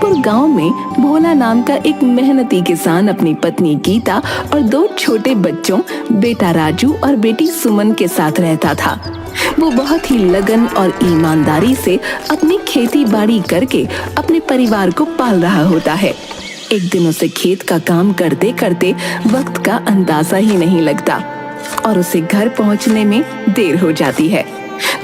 दूरपुर गांव में भोला नाम का एक मेहनती किसान अपनी पत्नी गीता और 2 छोटे बच्चों बेटा राजू और बेटी सुमन के साथ रहता था। वो बहुत ही लगन और ईमानदारी से अपनी खेती बाड़ी करके अपने परिवार को पाल रहा होता है। एक दिन उसे खेत का काम करते करते वक्त का अंदाजा ही नहीं लगता और उसे घर पहुंचने में देर हो जाती है।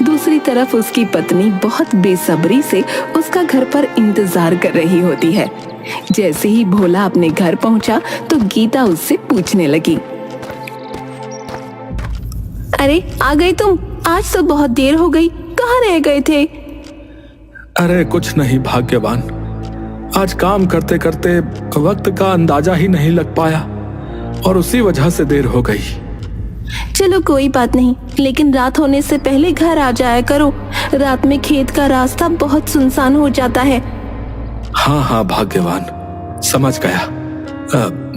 दूसरी तरफ उसकी पत्नी बहुत बेसब्री से उसका घर पर इंतजार कर रही होती है। जैसे ही भोला अपने घर पहुंचा तो गीता उससे पूछने लगी, अरे आ गए तुम? आज तो बहुत देर हो गई, कहाँ रह गए थे? अरे कुछ नहीं भाग्यवान, आज काम करते करते वक्त का अंदाजा ही नहीं लग पाया और उसी वजह से देर हो गई। चलो कोई बात नहीं, लेकिन रात होने से पहले घर आ जाया करो। रात में खेत का रास्ता बहुत सुनसान हो जाता है। हाँ हाँ भाग्यवान, समझ गया।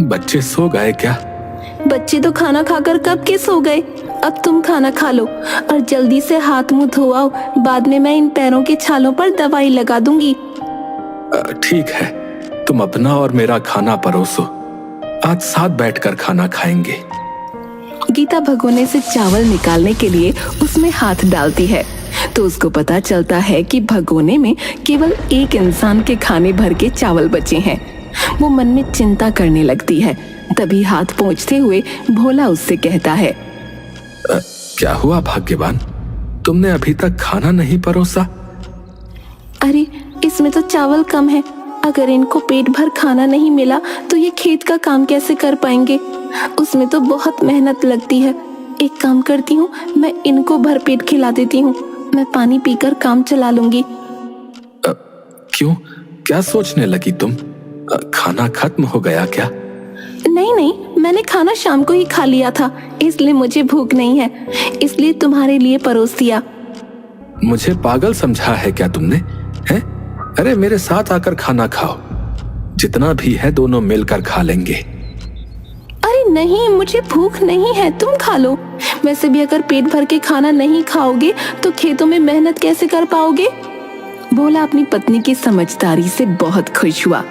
बच्चे सो गए क्या? बच्चे तो खाना खाकर कब के सो गए। अब तुम खाना खा लो और जल्दी से हाथ मुंह धो आओ, बाद में मैं इन पैरों के छालों पर दवाई लगा दूंगी। ठीक है, तुम अपना और मेरा खाना परोसो, आज साथ बैठकर खाना खाएंगे। गीता भगोने से चावल निकालने के लिए उसमें हाथ डालती है तो उसको पता चलता है कि भगोने में केवल एक इंसान के खाने भर के चावल बचे हैं। वो मन में चिंता करने लगती है। तभी हाथ पोंछते हुए भोला उससे कहता है, क्या हुआ भाग्यवान, तुमने अभी तक खाना नहीं परोसा? अरे इसमें तो चावल कम है, अगर इनको पेट भर खाना नहीं मिला तो ये खेत का काम कैसे कर पाएंगे। उसमें तो बहुत मेहनत लगती है। एक काम करती हूँ, मैं इनको भर पेट खिला देती हूँ, मैं पानी पीकर काम चला लूंगी। क्यों, क्या सोचने लगी तुम? खाना खत्म हो गया क्या? नहीं नहीं, मैंने खाना शाम को ही खा लिया था, इसलिए मुझे भूख नहीं है, इसलिए तुम्हारे लिए परोस दिया। मुझे पागल समझा है क्या तुमने? हैं? अरे मेरे साथ आकर खाना खाओ, जितना भी है दोनों मिलकर खा लेंगे। अरे नहीं, मुझे भूख नहीं है, तुम खा लो। वैसे भी अगर पेट भर के खाना नहीं खाओगे तो खेतों में मेहनत कैसे कर पाओगे। भोला अपनी पत्नी की समझदारी से बहुत खुश हुआ।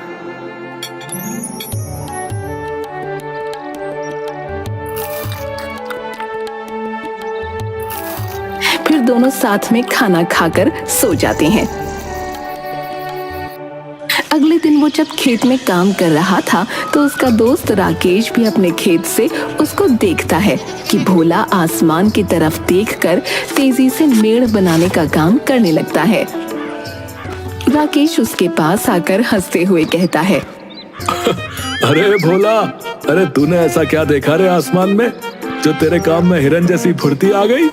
फिर दोनों साथ में खाना खाकर सो जाते हैं। अगले दिन वो जब खेत में काम कर रहा था तो उसका दोस्त राकेश भी अपने खेत से उसको देखता है कि भोला आसमान की तरफ देखकर तेजी से मेड़ बनाने का काम करने लगता है। राकेश उसके पास आकर हंसते हुए कहता है, अरे भोला, अरे तूने ऐसा क्या देखा रे आसमान में जो तेरे काम में हिरन जैसी फुर्ती आ गई?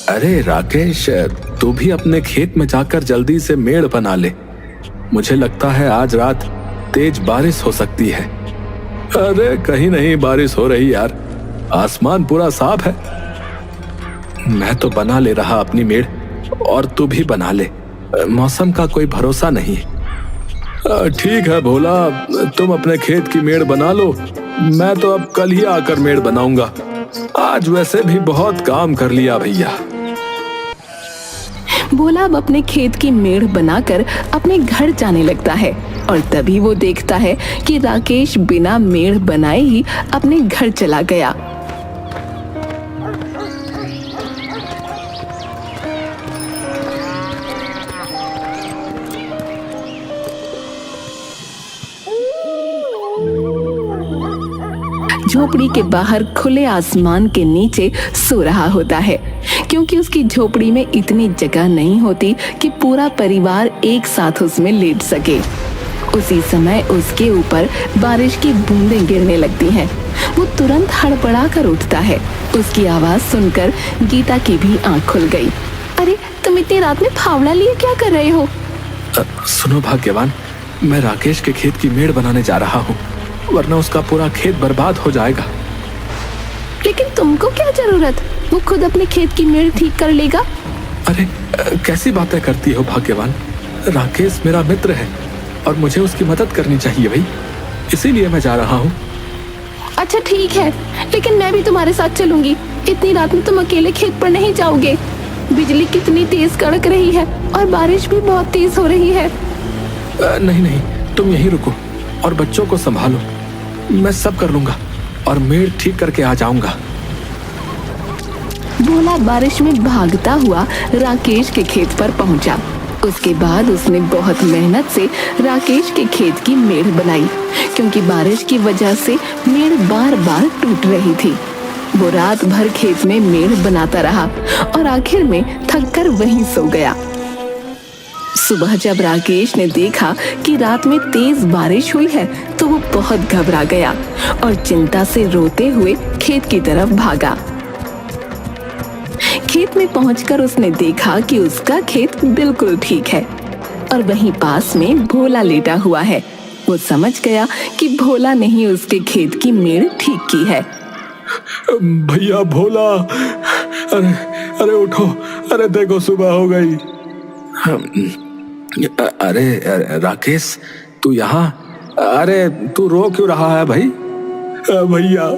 अरे राकेश, तू भी अपने खेत में जाकर जल्दी से मेड़ बना ले, मुझे लगता है आज रात तेज बारिश हो सकती है। अरे कहीं नहीं बारिश हो रही यार, आसमान पूरा साफ है। मैं तो बना ले रहा अपनी मेड़, और तू भी बना ले, मौसम का कोई भरोसा नहीं। ठीक है भोला, तुम अपने खेत की मेड़ बना लो, मैं तो अब कल ही आकर मेड़ बनाऊंगा, आज वैसे भी बहुत काम कर लिया भैया। भोला अब अपने खेत की मेड़ बनाकर अपने घर जाने लगता है और तभी वो देखता है कि राकेश बिना मेड़ बनाए ही अपने घर चला गया। झोपड़ी के बाहर खुले आसमान के नीचे सो रहा होता है, क्योंकि उसकी झोपड़ी में इतनी जगह नहीं होती कि पूरा परिवार एक साथ उसमें लेट सके। उसी समय उसके ऊपर बारिश की बूंदें गिरने लगती हैं। वो तुरंत हड़बड़ा कर उठता है। उसकी आवाज सुनकर गीता की भी आंख खुल गई। अरे तुम इतनी रात में फावड़ा लिए क्या कर रहे हो? सुनो भाग्यवान, मैं राकेश के खेत की मेड़ बनाने जा रहा हूँ, वरना उसका पूरा खेत बर्बाद हो जाएगा। लेकिन तुमको क्या जरूरत, वो खुद अपने खेत की मेड़ ठीक कर लेगा। अरे कैसी बातें करती हो भाग्यवान, राकेश मेरा मित्र है और मुझे उसकी मदद करनी चाहिए भाई, इसीलिए मैं जा रहा हूँ। अच्छा ठीक है, लेकिन मैं भी तुम्हारे साथ चलूंगी। इतनी रात में तुम अकेले खेत पर नहीं जाओगे। बिजली कितनी तेज कड़क रही है और बारिश भी बहुत तेज हो रही है। नहीं नहीं, तुम यहीं रुको और बच्चों को संभालो। मैं सब कर लूंगा और मेड़ ठीक करके आ जाऊंगा। भोला बारिश में भागता हुआ राकेश के खेत पर पहुंचा। उसके बाद उसने बहुत मेहनत से राकेश के खेत की मेड़ बनाई, क्योंकि बारिश की वजह से मेड़ बार बार टूट रही थी। वो रात भर खेत में मेड़ बनाता रहा और आखिर में थककर वहीं सो गया। सुबह जब राकेश ने देखा कि रात में तेज बारिश हुई है तो वो बहुत घबरा गया और चिंता से रोते हुए खेत की तरफ भागा। खेत में पहुंचकर उसने देखा कि उसका खेत बिल्कुल ठीक है और वहीं पास में भोला लेटा हुआ है। वो समझ गया कि भोला ने ही उसके खेत की मेड़ ठीक की है। भैया भोला, अरे अरे उठो, अरे देखो सुबह हो गई। अरे राकेश, तू यहाँ? अरे तू रो क्यों रहा है भाई? भैया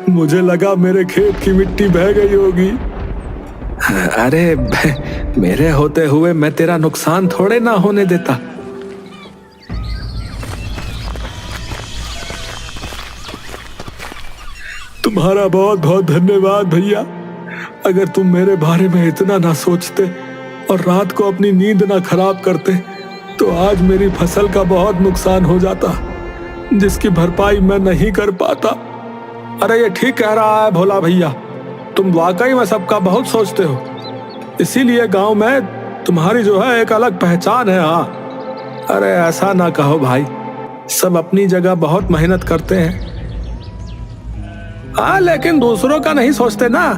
मुझे लगा मेरे खेत की मिट्टी बह गई होगी। अरे मेरे होते हुए मैं तेरा नुकसान थोड़े ना होने देता। तुम्हारा बहुत बहुत धन्यवाद भैया। अगर तुम मेरे बारे में इतना ना सोचते और रात को अपनी नींद ना खराब करते तो आज मेरी फसल का बहुत नुकसान हो जाता, जिसकी भरपाई मैं नहीं कर पाता। अरे ये ठीक कह रहा है भोला भैया, तुम वाकई में सबका बहुत सोचते हो, इसीलिए गांव में तुम्हारी जो है एक अलग पहचान है। हाँ, अरे ऐसा ना कहो भाई, सब अपनी जगह बहुत मेहनत करते हैं। हाँ लेकिन दूसरों का नहीं सोचते ना।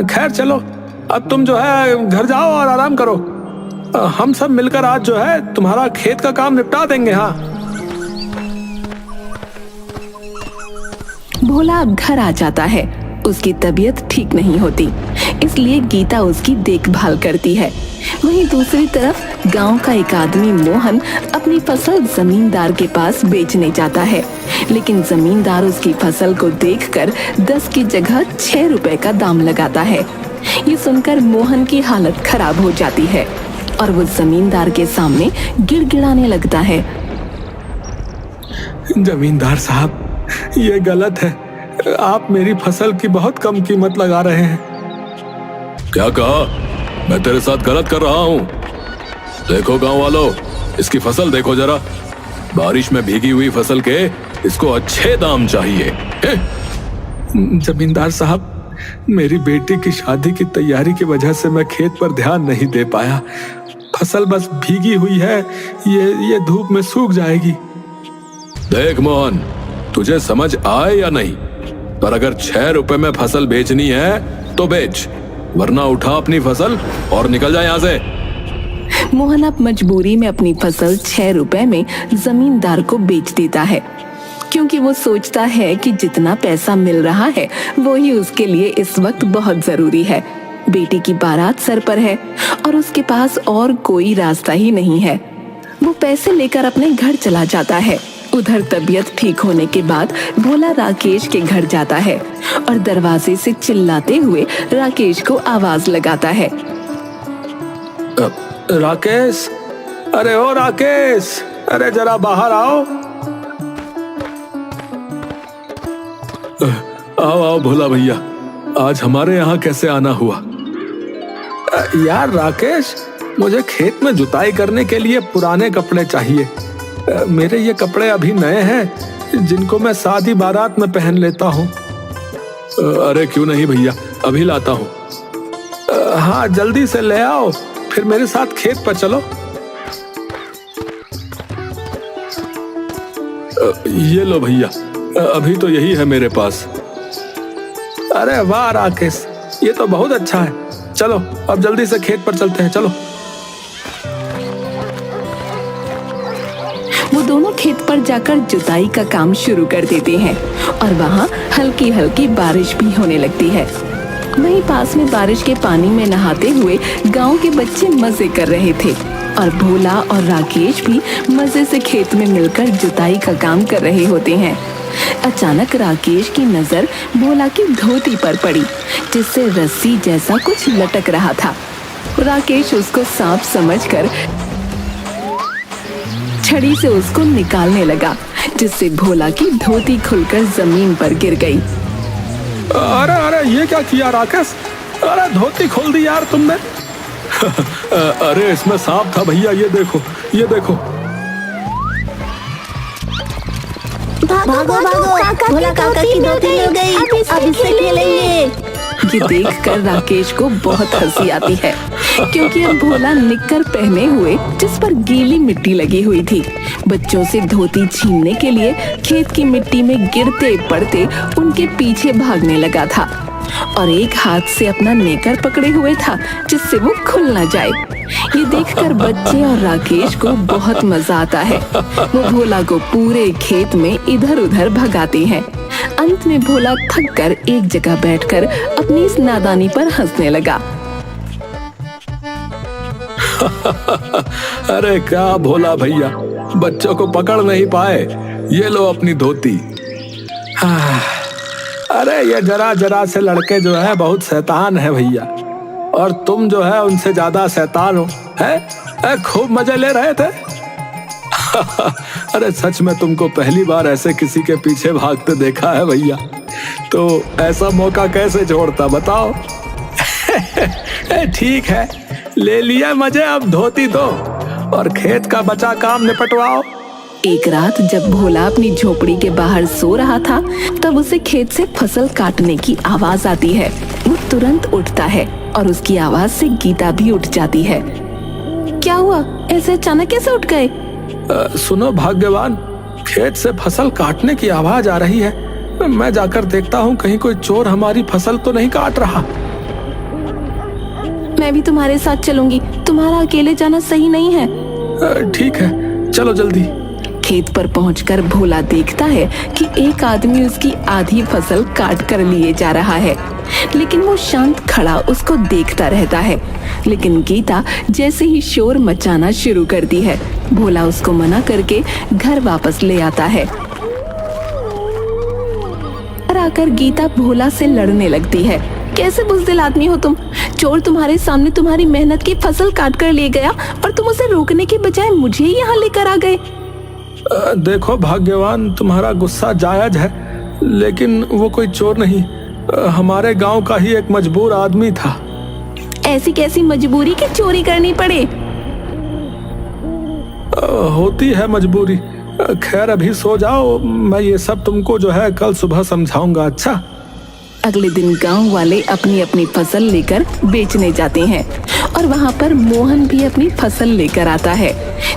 खैर चलो, अब तुम जो है घर जाओ और आराम करो। हम सब मिलकर आज जो है तुम्हारा खेत का काम निपटा देंगे। हाँ। भोला अब घर आ जाता है। उसकी तबीयत ठीक नहीं होती, इसलिए गीता उसकी देखभाल करती है। वहीं दूसरी तरफ गांव का एक आदमी मोहन अपनी फसल जमींदार के पास बेचने जाता है, लेकिन जमींदार उसकी फसल को देखकर 10 की जगह 6 रुपए का दाम लगाता है। ये सुनकर मोहन की हालत खराब हो जाती है और वो जमींदार के सामने गिड़गिड़ाने लगता है। जमींदार साहब, ये गलत है, आप मेरी फसल की बहुत कम कीमत लगा रहे हैं। क्या कहा? मैं तेरे साथ गलत कर रहा हूँ? देखो गांव वालों, इसकी फसल देखो जरा। बारिश में भीगी हुई फसल के इसको अच्छे दाम चाहिए। जमींदार साहब, मेरी बेटी की शादी की तैयारी की वजह से मैं खेत पर ध्यान नहीं दे पाया। फसल बस भीगी हुई है, ये धूप में सूख जाएगी। देख मोहन, तुझे समझ आए या नहीं, पर अगर 6 रुपए में फसल बेचनी है तो बेच, वरना उठा अपनी फसल और निकल जा यहाँ से। मोहन अब मजबूरी में अपनी फसल 6 रुपए में जमींदार को बेच देता है, क्योंकि वो सोचता है कि जितना पैसा मिल रहा है वो ही उसके लिए इस वक्त बहुत जरूरी है। बेटी की बारात सर पर है और उसके पास और कोई रास्ता ही नहीं है। वो पैसे लेकर अपने घर चला जाता है। उधर तबीयत ठीक होने के बाद भोला राकेश के घर जाता है और दरवाजे से चिल्लाते हुए राकेश को आवाज लगाता है। राकेश, अरे ओ राकेश, अरे जरा बाहर आओ। आओ आओ भोला भैया, आज हमारे यहाँ कैसे आना हुआ? यार राकेश, मुझे खेत में जुताई करने के लिए पुराने कपड़े चाहिए। मेरे ये कपड़े अभी नए हैं, जिनको मैं शादी बारात में पहन लेता हूँ। अरे क्यों नहीं भैया, अभी लाता हूँ। हाँ जल्दी से ले आओ, फिर मेरे साथ खेत पर चलो। ये लो भैया, अभी तो यही है मेरे पास। अरे वाह राकेश, ये तो बहुत अच्छा है। चलो अब जल्दी से खेत पर चलते हैं, चलो। वो दोनों खेत पर जाकर जुताई का काम शुरू कर देते हैं और वहाँ हल्की हल्की बारिश भी होने लगती है। वहीं पास में बारिश के पानी में नहाते हुए गांव के बच्चे मजे कर रहे थे और भोला और राकेश भी मजे से खेत में मिलकर जुताई का काम कर रहे होते हैं। अचानक राकेश की नजर भोला की धोती पर पड़ी, जिससे रस्सी जैसा कुछ लटक रहा था। राकेश उसको सांप समझकर छड़ी से उसको निकालने लगा, जिससे भोला की धोती खुलकर जमीन पर गिर गई। अरे अरे ये क्या किया राकेश? अरे धोती खोल दी यार तुमने। अरे इसमें सांप था भैया, ये देखो ये देखो। भागो भागो, भोला काका की धोती मिल गई, अब इससे खेलेंगे। ये देखकर राकेश को बहुत हंसी आती है, क्योंकि अब भोला निक्कर पहने हुए जिस पर गीली मिट्टी लगी हुई थी, बच्चों से धोती छीनने के लिए खेत की मिट्टी में गिरते पड़ते उनके पीछे भागने लगा था और एक हाथ से अपना नेकर पकड़े हुए था, जिससे वो खुल न जाए। ये देखकर बच्चे और राकेश को बहुत मजा आता है। वो भोला को पूरे खेत में इधर उधर भगाते हैं। अंत में भोला थक कर एक जगह बैठकर अपनी इस नादानी पर हंसने लगा। अरे क्या भोला भैया, बच्चों को पकड़ नहीं पाए, ये लो अपनी धोती। अरे ये जरा जरा से लड़के जो है बहुत शैतान है भैया, और तुम जो है उनसे ज्यादा शैतान हो, है? खूब मजे ले रहे थे। अरे सच में तुमको पहली बार ऐसे किसी के पीछे भागते देखा है भैया, तो ऐसा मौका कैसे छोड़ता बताओ। ठीक है, ले लिया मजे, अब धोती दो और खेत का बचा काम निपटवाओ। एक रात जब भोला अपनी झोपड़ी के बाहर सो रहा था, तब उसे खेत से फसल काटने की आवाज आती है। वो तुरंत उठता है और उसकी आवाज से गीता भी उठ जाती है। क्या हुआ, ऐसे अचानक कैसे उठ गए? सुनो भाग्यवान, खेत से फसल काटने की आवाज आ रही है। मैं जाकर देखता हूँ कहीं कोई चोर हमारी फसल तो नहीं काट रहा। मैं भी तुम्हारे साथ चलूंगी, तुम्हारा अकेले जाना सही नहीं है। ठीक है, चलो जल्दी। खेत पर पहुंचकर भोला देखता है कि एक आदमी उसकी आधी फसल काट कर लिए जा रहा है, लेकिन वो शांत खड़ा उसको देखता रहता है। लेकिन गीता जैसे ही शोर मचाना शुरू करती है, भोला उसको मना करके घर वापस ले आता है। घर आकर गीता भोला से लड़ने लगती है। कैसे बुज़दिल आदमी हो तुम? चोर तुम्हारे सामने तुम्हारी मेहनत की फसल काट कर ले गया और तुम उसे रोकने के बजाय मुझे ही यहाँ लेकर आ गए। देखो भाग्यवान, तुम्हारा गुस्सा जायज है, लेकिन वो कोई चोर नहीं, हमारे गांव का ही एक मजबूर आदमी था। ऐसी कैसी मजबूरी कि चोरी करनी पड़े? होती है मजबूरी। खैर अभी सो जाओ, मैं ये सब तुमको जो है कल सुबह समझाऊंगा। अच्छा। अगले दिन गांव वाले अपनी अपनी फसल लेकर बेचने जाते हैं और वहां पर मोहन भी अपनी फसल लेकर आता है,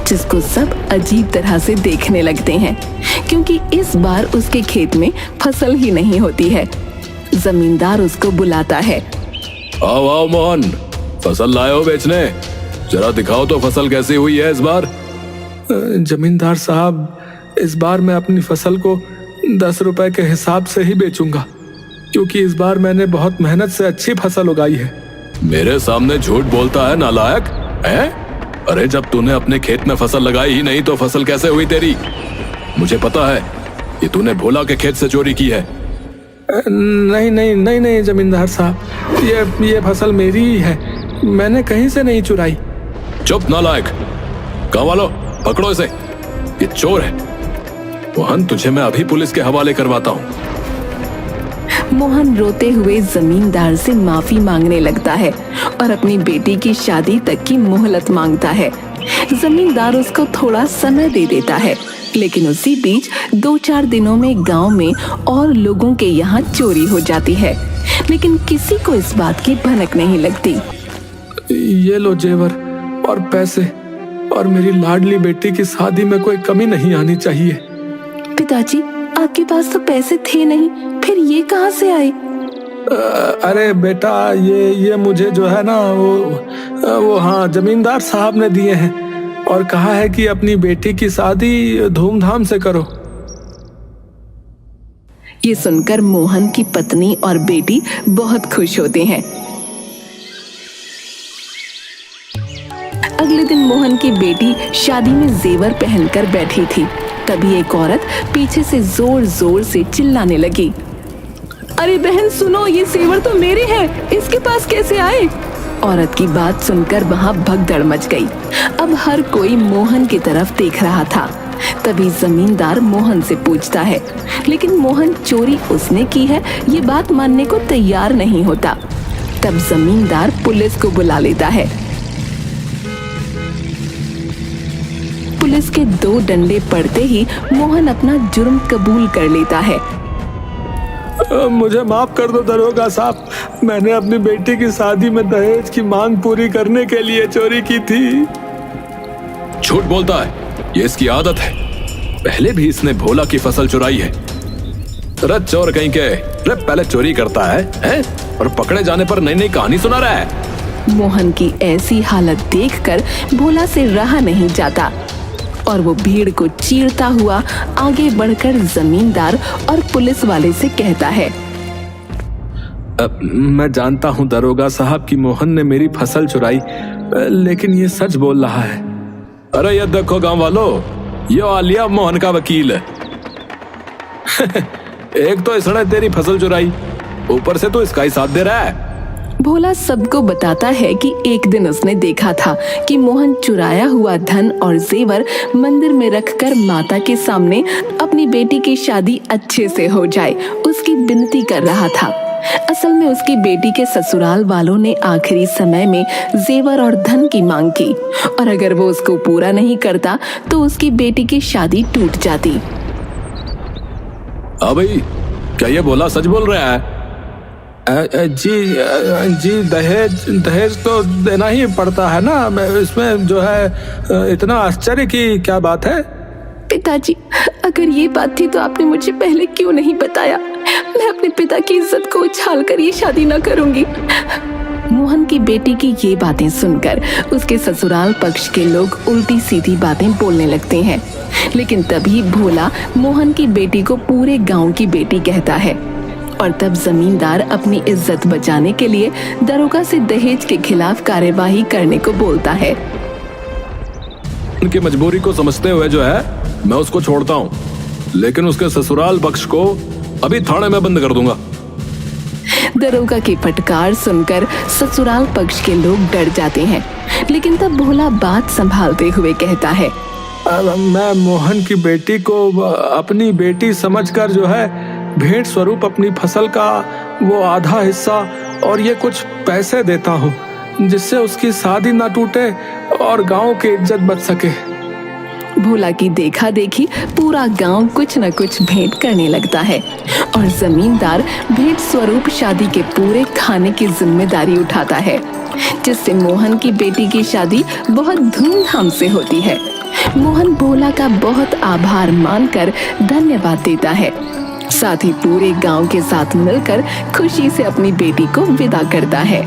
जिसको सब अजीब तरह से देखने लगते हैं, क्योंकि इस बार उसके खेत में फसल ही नहीं होती है। जमींदार उसको बुलाता है। आओ आओ मोहन, फसल लाए हो बेचने? जरा दिखाओ तो फसल कैसी हुई है इस बार। जमींदार साहब, इस बार मैं अपनी फसल को 10 रुपए के हिसाब से ही बेचूंगा, क्योंकि इस बार मैंने बहुत मेहनत से अच्छी फसल उगाई है। मेरे सामने झूठ बोलता है नालायक, हैं? अरे जब तूने अपने खेत में फसल लगाई ही नहीं तो फसल कैसे हुई तेरी? मुझे पता है ये तूने भोला के खेत से चोरी की है। नहीं नहीं नहीं नहीं जमींदार साहब, ये फसल मेरी ही है, मैंने कहीं से नहीं चुराई। चुप नालायक, गाँव वालों पकड़ो इसे, ये चोर है। मोहन, तुझे मैं अभी पुलिस के हवाले करवाता हूँ। मोहन रोते हुए जमींदार से माफी मांगने लगता है और अपनी बेटी की शादी तक की मोहलत मांगता है। जमींदार उसको थोड़ा समय दे देता है, लेकिन उसी बीच 2-4 दिनों में गांव में और लोगों के यहाँ चोरी हो जाती है, लेकिन किसी को इस बात की भनक नहीं लगती। ये लो जेवर और पैसे, और मेरी लाडली बेटी की शादी में कोई कमी नहीं आनी चाहिए। पिताजी, आपके पास तो पैसे थे नहीं, फिर ये कहाँ से आए? अरे बेटा, ये मुझे जो है ना वो हाँ जमींदार साहब ने दिए हैं और कहा है कि अपनी बेटी की शादी धूमधाम से करो। ये सुनकर मोहन की पत्नी और बेटी बहुत खुश होते हैं। अगले दिन मोहन की बेटी शादी में जेवर पहनकर बैठी थी, तभी एक औरत पीछे से जोर जोर से चिल्लाने लगी। अरे बहन सुनो, ये जेवर तो मेरे हैं, इसके पास कैसे आए? औरत की बात सुनकर वहाँ भगदड़ मच गई। अब हर कोई मोहन की तरफ देख रहा था। तभी जमींदार मोहन से पूछता है, लेकिन मोहन चोरी उसने की है ये बात मानने को तैयार नहीं होता। तब जमींदार पुलिस को बुला लेता है। पुलिस के 2 डंडे पड़ते ही मोहन अपना जुर्म कबूल कर लेता है। मुझे माफ कर दो दरोगा साहब, मैंने अपनी बेटी की शादी में दहेज की मांग पूरी करने के लिए चोरी की थी। झूठ बोलता है, ये इसकी आदत है। पहले भी इसने भोला की फसल चुराई है। रे चोर कहीं के, रे पहले चोरी करता है और पकड़े जाने पर नई नई कहानी सुना रहा है। मोहन की ऐसी हालत देखकर भोला से रहा नहीं जाता और वो भीड़ को चीरता हुआ आगे बढ़कर जमींदार और पुलिस वाले से कहता है, मैं जानता हूँ दरोगा साहब कि मोहन ने मेरी फसल चुराई, लेकिन ये सच बोल रहा है। अरे ये देखो गांव वालों, ये आलिया मोहन का वकील है। एक तो इसने तेरी फसल चुराई, ऊपर से तो इसका ही साथ दे रहा है। भोला सबको बताता है कि एक दिन उसने देखा था कि मोहन चुराया हुआ धन और जेवर मंदिर में रखकर माता के सामने अपनी बेटी की शादी अच्छे से हो जाए उसकी विनती कर रहा था। असल में उसकी बेटी के ससुराल वालों ने आखिरी समय में जेवर और धन की मांग की और अगर वो उसको पूरा नहीं करता तो उसकी बेटी की शादी टूट जाती। भाई, क्या ये भोला सच बोल रहा है? जी दहेज तो देना ही पड़ता है ना, इसमें जो है इतना आश्चर्य की क्या बात है? पिताजी, अगर ये बात थी तो आपने मुझे पहले क्यों नहीं बताया? मैं अपने पिता की इज्जत को उछाल कर ये शादी न करूंगी। मोहन की बेटी की ये बातें सुनकर उसके ससुराल पक्ष के लोग उल्टी सीधी बातें बोलने लगते हैं, लेकिन तभी भोला मोहन की बेटी को पूरे गांव की बेटी कहता है और तब जमींदार अपनी इज्जत बचाने के लिए दरोगा से दहेज के खिलाफ कार्यवाही करने को बोलता है। उनकी मजबूरी को समझते हुए जो है मैं उसको छोड़ता हूँ, लेकिन उसके ससुराल पक्ष को अभी थाने में बंद कर दूंगा। दरोगा की फटकार सुनकर ससुराल पक्ष के लोग डर जाते हैं, लेकिन तब भोला बात संभालते हुए कहता है, मैं मोहन की बेटी को अपनी बेटी समझकर जो है भेंट स्वरूप अपनी फसल का वो आधा हिस्सा और ये कुछ पैसे देता हूँ, जिससे उसकी शादी ना टूटे और गांव की इज्जत बच सके। भोला की देखा देखी पूरा गांव कुछ न कुछ भेंट करने लगता है और जमींदार भेंट स्वरूप शादी के पूरे खाने की जिम्मेदारी उठाता है, जिससे मोहन की बेटी की शादी बहुत धूमधाम से होती है। मोहन भोला का बहुत आभार मानकर धन्यवाद देता है, साथ ही पूरे गांव के साथ मिलकर खुशी से अपनी बेटी को विदा करता है।